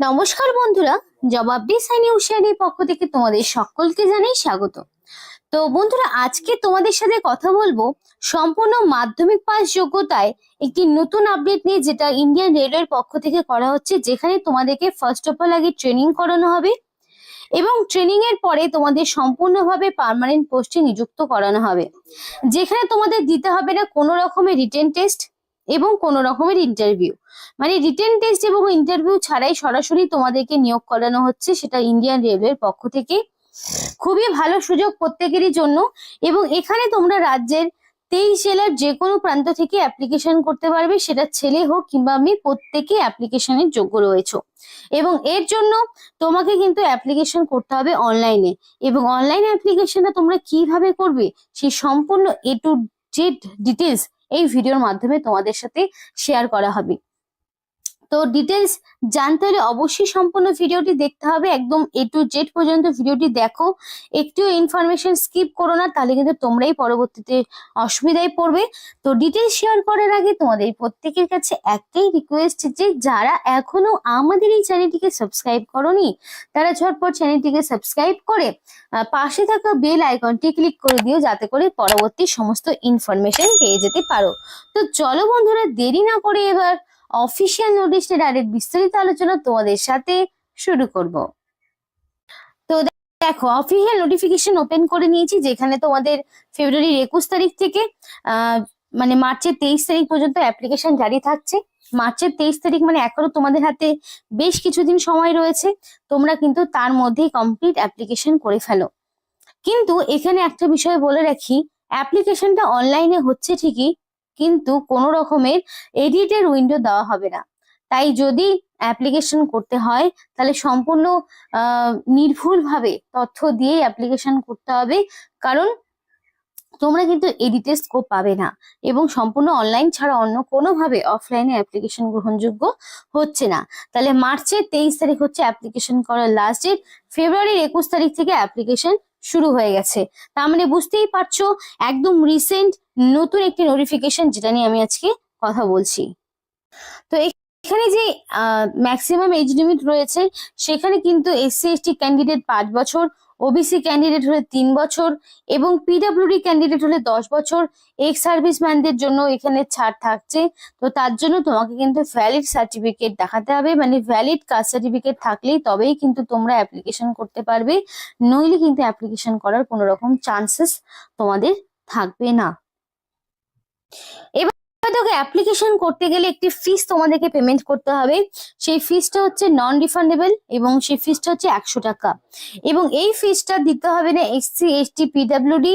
নমস্কার বন্ধুরা, জবাব দি সাইনি হুঁশিয়ারির পক্ষ থেকে তোমাদের সকলকে জানাই স্বাগত। তো বন্ধুরা, আজকে তোমাদের সাথে কথা বলবো সম্পূর্ণ মাধ্যমিক পাস যোগ্যতায় একটি নতুন আপডেট নিয়ে, যেটা ইন্ডিয়ান রেলওয়ের পক্ষ থেকে করা হচ্ছে, যেখানে তোমাদেরকে ফার্স্ট অফ অল আগে ট্রেনিং করানো হবে এবং ট্রেনিং এর পরে তোমাদের সম্পূর্ণভাবে পার্মানেন্ট পোস্টে নিযুক্ত করানো হবে, যেখানে তোমাদের দিতে হবে না কোনো রকমের রিটেন টেস্ট এবং কোনো রকমের ইন্টারভিউ। মানে রিটেন টেস্ট এবং ইন্টারভিউ ছাড়াই সরাসরি তোমাদেরকে নিয়োগ করানো হচ্ছে, সেটা ইন্ডিয়ান রেলওয়ের পক্ষ থেকে। খুবই ভালো সুযোগ প্রত্যেকেরই জন্য। এবং এখানে তোমরা রাজ্যের 23 জেলার যে কোনো প্রান্ত থেকে অ্যাপ্লিকেশন করতে পারবে, সেটা ছেলে হোক কিংবা মেয়ে, প্রত্যেকে অ্যাপ্লিকেশনের যোগ্য রয়েছে। এবং এর জন্য তোমাকে কিন্তু অ্যাপ্লিকেশন করতে হবে অনলাইনে। এবং অনলাইন অ্যাপ্লিকেশনটা তোমরা কিভাবে করবে সেই সম্পূর্ণ A to Z ডিটেলস এই ভিডিওর মাধ্যমে তোমাদের সাথে শেয়ার করা হবে। তো ডিটেলস জানতে হলে অবশ্যই সম্পূর্ণ ভিডিওটি দেখতে হবে, একদম A to Z পর্যন্ত ভিডিওটি দেখো, একটুও ইনফরমেশন স্কিপ করো না, তাহলে কিন্তু তোমরাই পরবর্তীতে অসুবিধায় পড়বে। তো ডিটেলস শেয়ার করার আগে তোমাদের প্রত্যেকের কাছে একটাই রিকোয়েস্ট, যে যারা এখনো আমাদের এই চ্যানেলটিকে সাবস্ক্রাইব করোনি, তারা ঝটপট চ্যানেলটিকে সাবস্ক্রাইব করে পাশে থাকা বেল আইকনটি ক্লিক করে দিও, যাতে করে পরবর্তী সমস্ত ইনফরমেশন পেয়ে যেতে পারো। তো চলো বন্ধুরা, দেরি না করে এবার অফিসিয়াল নোটিশে ডাইরেক্ট বিস্তারিত আলোচনা তোমাদের সাথে শুরু করব। তো দেখো, অফিসিয়াল নোটিফিকেশন ওপেন করে নিয়েছি, যেখানে তোমাদের ফেব্রুয়ারির 21 তারিখ থেকে মানে মার্চের 23 তারিখ পর্যন্ত অ্যাপ্লিকেশন জারি থাকছে। মার্চের 23 তারিখ মানে এখনো তোমাদের হাতে বেশ কিছুদিন সময় রয়েছে, তোমরা কিন্তু তার মধ্যেই কমপ্লিট অ্যাপ্লিকেশন করে ফেলো। কিন্তু এখানে একটা বিষয় বলে রাখি, অ্যাপ্লিকেশনটা অনলাইনে হচ্ছে ঠিকই, কিন্তু কোনো রকমের এডিটের উইন্ডো দেওয়া হবে না। তাই যদি অ্যাপ্লিকেশন করতে হয়, তাহলে সম্পূর্ণ নির্ভুলভাবে তথ্য দিয়ে অ্যাপ্লিকেশন করতে হবে, কারণ তোমরা কিন্তু এডিটের স্কোপ পাবে না। এবং সম্পূর্ণ অনলাইন ছাড়া অন্য কোনোভাবে অফলাইনে অ্যাপ্লিকেশন গ্রহণযোগ্য হচ্ছে না। তাহলে মার্চের 23 তারিখ হচ্ছে অ্যাপ্লিকেশন করার লাস্ট ডেট, ফেব্রুয়ারির 21 তারিখ থেকে অ্যাপ্লিকেশন শুরু হয়ে গেছে। তার মানে বুঝতেই পারছো, একদম রিসেন্ট নতুন একটি নোটিফিকেশন, যেটা নিয়ে আমি আজকে কথা বলছি। তো এখানে যে ম্যাক্সিমাম এজ লিমিট রয়েছে, সেখানে কিন্তু SC/ST ক্যান্ডিডেট 5 বছর, OBC ক্যান্ডিডেট হলে 3 বছর এবং PWD ক্যান্ডিডেট হলে 10 বছর। এক্স সার্ভিসম্যানদের জন্য এখানে ছাড় থাকছে। তো তার জন্য তোমাকে কিন্তু ভ্যালিড সার্টিফিকেট দেখাতে হবে, মানে ভ্যালিড কাস্ট সার্টিফিকেট থাকলেই তবেই কিন্তু তোমরা অ্যাপ্লিকেশন করতে পারবে, নইলে কিন্তু অ্যাপ্লিকেশন করার কোনো রকম চান্সেস তোমাদের থাকবে না। এবার তোকে অ্যাপ্লিকেশন করতে গেলে একটি ফিস তোমাদেরকে পেমেন্ট করতে হবে। সেই ফিসটা হচ্ছে নন রিফান্ডেবল এবং সেই ফিসটা হচ্ছে 100 টাকা। এবং এই ফিসটা দিতে হবে না SC/ST PWD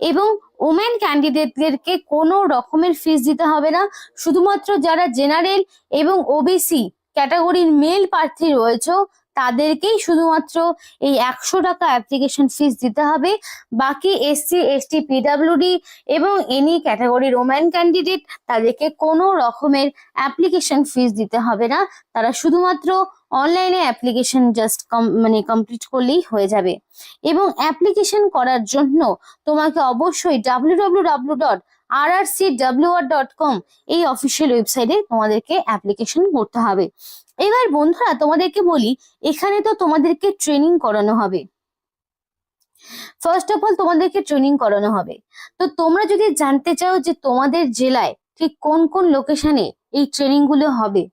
এবং ওমেন ক্যান্ডিডেটদেরকে কোনো রকমের ফিস দিতে হবে না। শুধুমাত্র যারা জেনারেল এবং OBC ক্যাটাগরির মেল প্রার্থী রয়েছে, তাদেরকেই শুধুমাত্র এই 100 টাকা অ্যাপ্লিকেশন ফিস দিতে হবে। বাকি SC/ST PWD এবং এনি ক্যাটাগরির ওম্যান ক্যান্ডিডেট, তাদেরকে কোনো রকমের অ্যাপ্লিকেশন ফিস দিতে হবে না। তারা শুধুমাত্র অনলাইনে অ্যাপ্লিকেশন জাস্ট মানে কমপ্লিট করলেই হয়ে যাবে। এবং অ্যাপ্লিকেশন করার জন্য তোমাকে অবশ্যই www.rrcwr.com এই অফিসিয়াল ওয়েবসাইটে তোমাদেরকে অ্যাপ্লিকেশন করতে হবে। এবার বন্ধুরা, তোমাদেরকে বলি, এখানে তো তোমাদেরকে ট্রেনিং করানো হবে। ফার্স্ট অফ অল তোমাদেরকে ট্রেনিং করানো হবে। তো তোমরা যদি জানতে চাও যে তোমাদের জেলায় ঠিক কোন কোন লোকেশনে এই ট্রেনিং গুলো হবে,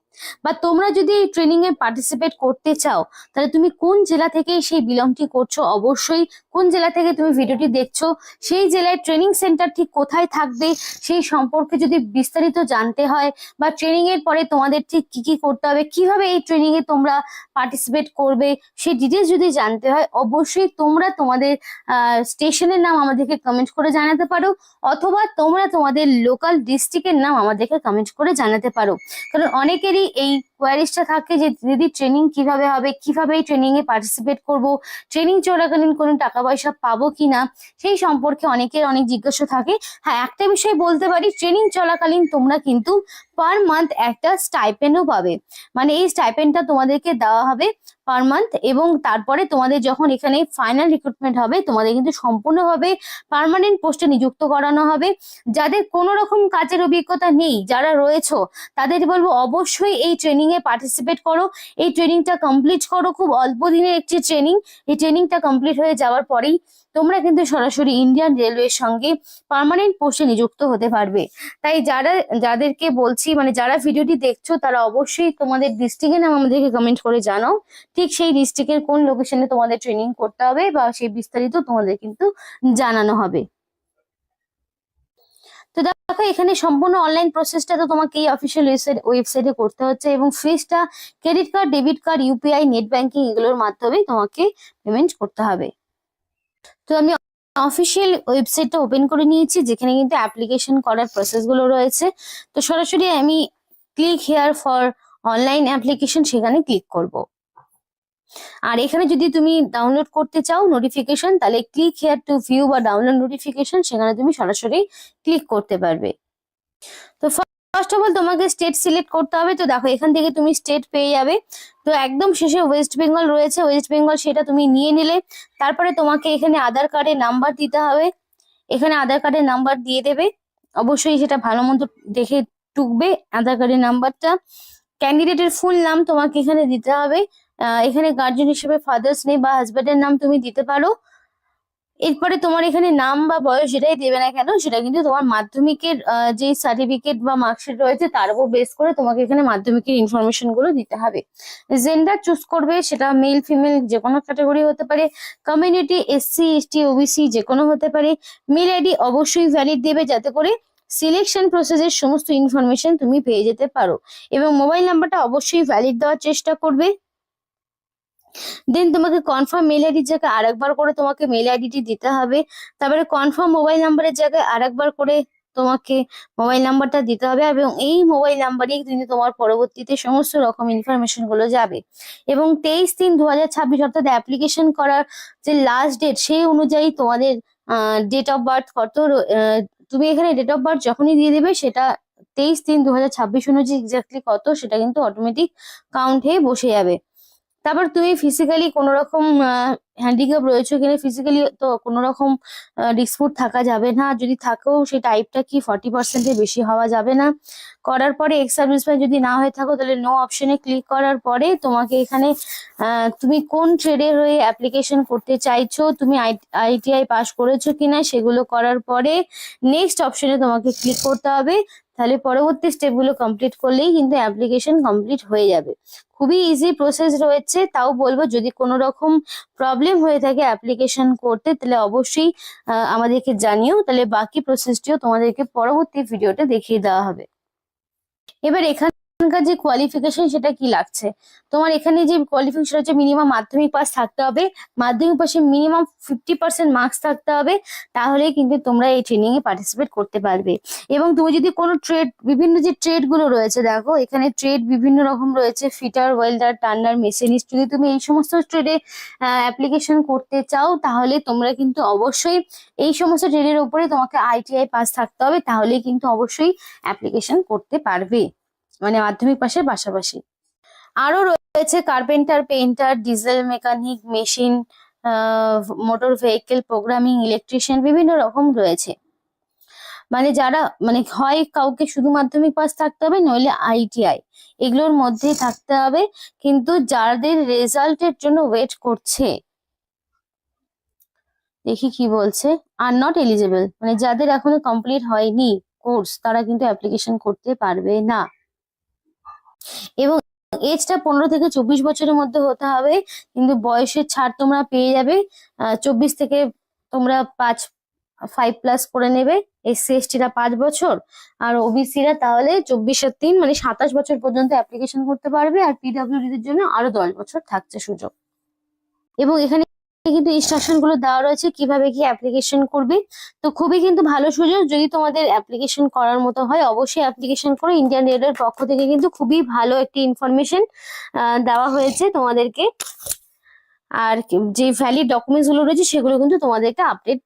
বা তোমরা যদি এই ট্রেনিং এ পার্টিসিপেট করতে চাও, তাহলে তুমি কোন জেলা থেকে সেই বিলংটি করছো, অবশ্যই কোন জেলা থেকে তুমি ভিডিওটি দেখছো, সেই জেলায় ট্রেনিং সেন্টার ঠিক কোথায় থাকবে সেই সম্পর্কে যদি বিস্তারিত জানতে হয়, বা ট্রেনিং এর পরে তোমাদের ঠিক কি কি করতে হবে, কিভাবে এই ট্রেনিং এ তোমরা পার্টিসিপেট করবে, সেই ডিটেলস যদি জানতে হয়, অবশ্যই তোমরা তোমাদের স্টেশনের নাম আমাদেরকে কমেন্ট করে জানাতে পারো, অথবা তোমরা তোমাদের লোকাল ডিস্ট্রিক্টের নাম আমাদেরকে কমেন্ট করে জানাতে পারো। কারণ অনেকেরই এই কোয়ারিজটা থাকে যে দিদি ট্রেনিং কিভাবে হবে, কিভাবে এই ট্রেনিং এ পার্টিসিপেট করব, ট্রেনিং চলাকালীন কোনো টাকা পয়সা পাবো কিনা, সেই সম্পর্কে অনেকের অনেক জিজ্ঞাসা থাকে। হ্যাঁ, একটা বিষয় বলতে পারি, ট্রেনিং চলাকালীন তোমরা কিন্তু পার মান্থ একটা স্টাইপেন্ডও পাবে। মানে এই স্টাইপেন্ডটা তোমাদেরকে দেওয়া হবে পার মান্থ, এবং তারপরে তোমাদের যখন এখানে ফাইনাল রিক্রুটমেন্ট হবে, তোমাদের কিন্তু সম্পূর্ণভাবে পার্মানেন্ট পোস্টে নিযুক্ত করানো হবে। যাদের কোনো রকম কাজের অভিজ্ঞতা নেই, যারা রয়েছে, তাদের বলবো অবশ্যই এই ট্রেনিং ট্রেনিং এ পার্টিসিপেট করো, এই ট্রেনিংটা কমপ্লিট করো। খুব অল্প দিনের একটি ট্রেনিং, এই ট্রেনিংটা কমপ্লিট হয়ে যাওয়ার পরেই তোমরা কিন্তু সরাসরি ইন্ডিয়ান রেলওয়ের সঙ্গে পার্মানেন্ট পোস্টে নিযুক্ত হতে পারবে। তাই যাদেরকে বলছি, মানে যারা ভিডিওটি দেখছো তারা অবশ্যই তোমাদের ডিস্ট্রিক্টের নাম আমাদেরকে কমেন্ট করে জানাও, ঠিক সেই ডিস্ট্রিক্টের কোন লোকেশনে তোমাদের ট্রেনিং করতে হবে বা সেই বিস্তারিত তোমাদের কিন্তু জানানো হবে। তো দেখো এখানে সম্পূর্ণ অনলাইন প্রসেসটা তো তোমাকে এই অফিসিয়াল ওয়েবসাইটে করতে হচ্ছে, এবং ফিসটা credit card, debit card, UPI, net banking এগুলোর মাধ্যমে তোমাকে পেমেন্ট করতে হবে। তো আমি অফিসিয়াল ওয়েবসাইটটা ওপেন করে নিয়েছি, যেখানে কিন্তু অ্যাপ্লিকেশন করার প্রসেস গুলো রয়েছে। তো সরাসরি আমি click here for online application সেখানে ক্লিক করব। আর এখানে যদি তুমি ডাউনলোড করতে চাও নোটিফিকেশন, তাহলে ক্লিক হেয়ার টু ভিউ বা ডাউনলোড নোটিফিকেশন, সেখানে তুমি সরাসরি ক্লিক করতে পারবে। তো ফার্স্ট অফ অল তোমাকে স্টেট সিলেক্ট করতে হবে। তো দেখো এখান থেকে তুমি স্টেট পেয়ে যাবে। তো একদম শেষে ওয়েস্ট বেঙ্গল রয়েছে, ওয়েস্ট বেঙ্গল সেটা তুমি নিয়ে নিলে। তারপরে তোমাকে এখানে আধার কার্ডের নাম্বার দিতে হবে, এখানে আধার কার্ডের নাম্বার দিয়ে দেবে। অবশ্যই সেটা ভালো মতো দেখে টুকবে আধার কার্ডের নাম্বারটা। ক্যান্ডিডেটের ফুল নাম তোমাকে এখানে দিতে হবে। এখানে গার্জেন হিসেবে ফাদার্স নেম বা হাজবেন্ডের নাম তুমি দিতে পারো। এরপরে তোমার এখানে নাম বা বয়স যেটাই দেবে না কেন, সেটা কিন্তু তোমার মাধ্যমিকের যে সার্টিফিকেট বা মার্কশিট রয়েছে তার উপর বেস করে তোমাকে এখানে মাধ্যমিকের ইনফরমেশন গুলো দিতে হবে। জেন্ডার চুজ করবে, সেটা মেল ফিমেল যে কোনো ক্যাটাগরি হতে পারে। কমিউনিটি এসসি এসটি ওবিসি যে কোনো হতে পারে। মেল আইডি অবশ্যই ভ্যালিড দেবে, যাতে করে সিলেকশন প্রসেসের সমস্ত ইনফরমেশন তুমি পেয়ে যেতে পারো। এবং মোবাইল নাম্বারটা অবশ্যই ভ্যালিড দেওয়ার চেষ্টা করবে। দেন তোমাকে কনফার্ম মেল আইডির জায়গায় আরেকবার করে তোমাকে মেল আইডিটি দিতে হবে। তারপরে কনফার্ম মোবাইল নাম্বারের জায়গায় আরেকবার করে তোমাকে মোবাইল নাম্বারটা দিতে হবে, এবং এই মোবাইল নাম্বারেই কিন্তু তোমার পরবর্তীতে সমস্ত রকম ইনফরমেশন গুলো যাবে। এবং 23/3/2026 অর্থাৎ অ্যাপ্লিকেশন করার যে লাস্ট ডেট, সেই অনুযায়ী তোমাদের ডেট অফ বার্থ কত, তুমি এখানে ডেট অফ বার্থ যখনই দিয়ে দেবে, সেটা 23/3/2026 অনুযায়ী এক্স্যাক্টলি কত সেটা কিন্তু অটোমেটিক কাউন্ট হয়ে বসে যাবে। তারপর তুমি ফিজিক্যালি কোনো রকম হ্যান্ডিক্যাপ রয়েছে কিনা, ফিজিক্যালি তো কোনো রকম ডিসপুট থাকা যাবে না, যদি থাকেও সেই টাইপটা কি 40%-এর বেশি হওয়া যাবে না। করার পরে এক্স সার্ভিসম্যান যদি না হয়ে থাকো, তাহলে নো অপশনে ক্লিক করার পরে তোমাকে এখানে তুমি কোন ট্রেডের হয়ে অ্যাপ্লিকেশন করতে চাইছো, তুমি আইটিআই পাস করেছো কিনা সেগুলো করার পরে নেক্সট অপশনে তোমাকে ক্লিক করতে হবে। তাহলে পরবর্তী স্টেপগুলো কমপ্লিট করলেই কিন্তু অ্যাপ্লিকেশন কমপ্লিট হয়ে যাবে। খুবই ইজি প্রসেস রয়েছে। তাও বলবো, যদি কোনো রকম প্রবলেম হয়ে থাকে অ্যাপ্লিকেশন করতে, তাহলে অবশ্যই আমাদেরকে জানিও, তাহলে বাকি প্রসেসটিও তোমাদেরকে পরবর্তী ভিডিওতে দেখিয়ে দেওয়া হবে। এবার এখানকার যে কোয়ালিফিকেশন সেটা কি লাগছে, তোমার এখানে যে কোয়ালিফিকেশন হচ্ছে মিনিমাম মাধ্যমিক পাস থাকতে হবে, মাধ্যমিক পাশে মিনিমাম 50% মার্কস থাকতে হবে, তাহলেই কিন্তু তোমরা এই ট্রেনিং এ পার্টিসিপেট করতে পারবে। এবং তুমি যদি কোনো ট্রেড, বিভিন্ন যে ট্রেড গুলো রয়েছে, দেখো এখানে ট্রেড বিভিন্ন রকম রয়েছে, ফিটার, ওয়েল্ডার, টার্নার, মেশিনিস্ট। যদি তুমি এই সমস্ত ট্রেডে অ্যাপ্লিকেশন করতে চাও, তাহলে তোমরা কিন্তু অবশ্যই এই সমস্ত ট্রেডের উপরে তোমাকে আইটিআই পাস থাকতে হবে, তাহলেই কিন্তু অবশ্যই অ্যাপ্লিকেশন করতে পারবে, মানে মাধ্যমিক পাশের পাশাপাশি। আরো রয়েছে carpenter, painter, diesel mechanic, machine, motor vehicle, programming, electrician, বিভিন্ন রকম রয়েছে। মানে যারা, মানে হয় কাউকে শুধু মাধ্যমিক পাস থাকতে হবে, নইলে আইটিআই, এগুলোর মধ্যেই থাকতে হবে। কিন্তু যাদের রেজাল্টের জন্য ওয়েট করছে, দেখি কি বলছে, আর নট এলিজেবল, মানে যাদের এখনো কমপ্লিট হয়নি কোর্স, তারা কিন্তু অ্যাপ্লিকেশন করতে পারবে না। এবং এজটা 15 থেকে 24 বছরের মধ্যে হতে হবে, কিন্তু বয়সের ছাড় তোমরা পেয়ে যাবে। 24 থেকে তোমরা 5+ করে নেবে। এসসি এসটিরা 5 বছর, আর ওবিসিরা তাহলে 24 আর 3 মানে 27 বছর পর্যন্ত অ্যাপ্লিকেশন করতে পারবে। আর পিডব্লিউডিদের জন্য আরো 10 বছর থাকছে সুযোগ। এবং এখানে কিন্তু ইনস্ট্রাকশন গুলো দেওয়া রয়েছে কিভাবে কি অ্যাপ্লিকেশন করবে। তো খুবই কিন্তু ভালো সুযোগ, যদি তোমাদের অ্যাপ্লিকেশন করার মতো হয় অবশ্যই অ্যাপ্লিকেশন করো। ইন্ডিয়ান রেলওয়ের পক্ষ থেকে কিন্তু খুবই ভালো একটি ইনফরমেশন দেওয়া হয়েছে তোমাদেরকে। আর যে ভ্যালিড ডকুমেন্টস গুলো রয়েছে সেগুলো কিন্তু তোমাদেরকে আপডেট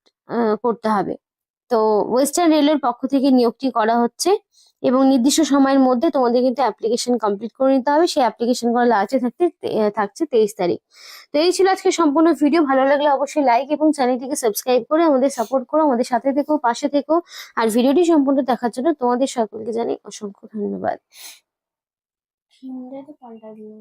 করতে হবে। তো ওয়েস্টার্ন রেলওয়ের পক্ষ থেকে নিয়োগটি করা হচ্ছে, এবং নির্দিষ্ট সময়ের মধ্যে তোমাদের কিন্তু অ্যাপ্লিকেশন কমপ্লিট করে নিতে হবে। সেই অ্যাপ্লিকেশন করা লাস্টে থাকছে 23 তারিখ। তো এই ছিল আজকে সম্পূর্ণ ভিডিও। ভালো লাগলে অবশ্যই লাইক এবং চ্যানেলটিকে সাবস্ক্রাইব করে আমাদের সাপোর্ট করো, আমাদের সাথে থেকো, পাশে থেকো। আর ভিডিওটি সম্পূর্ণ দেখার জন্য তোমাদের সকলকে জানাই অসংখ্য ধন্যবাদ। সিমটা তো পাল্টা দিল।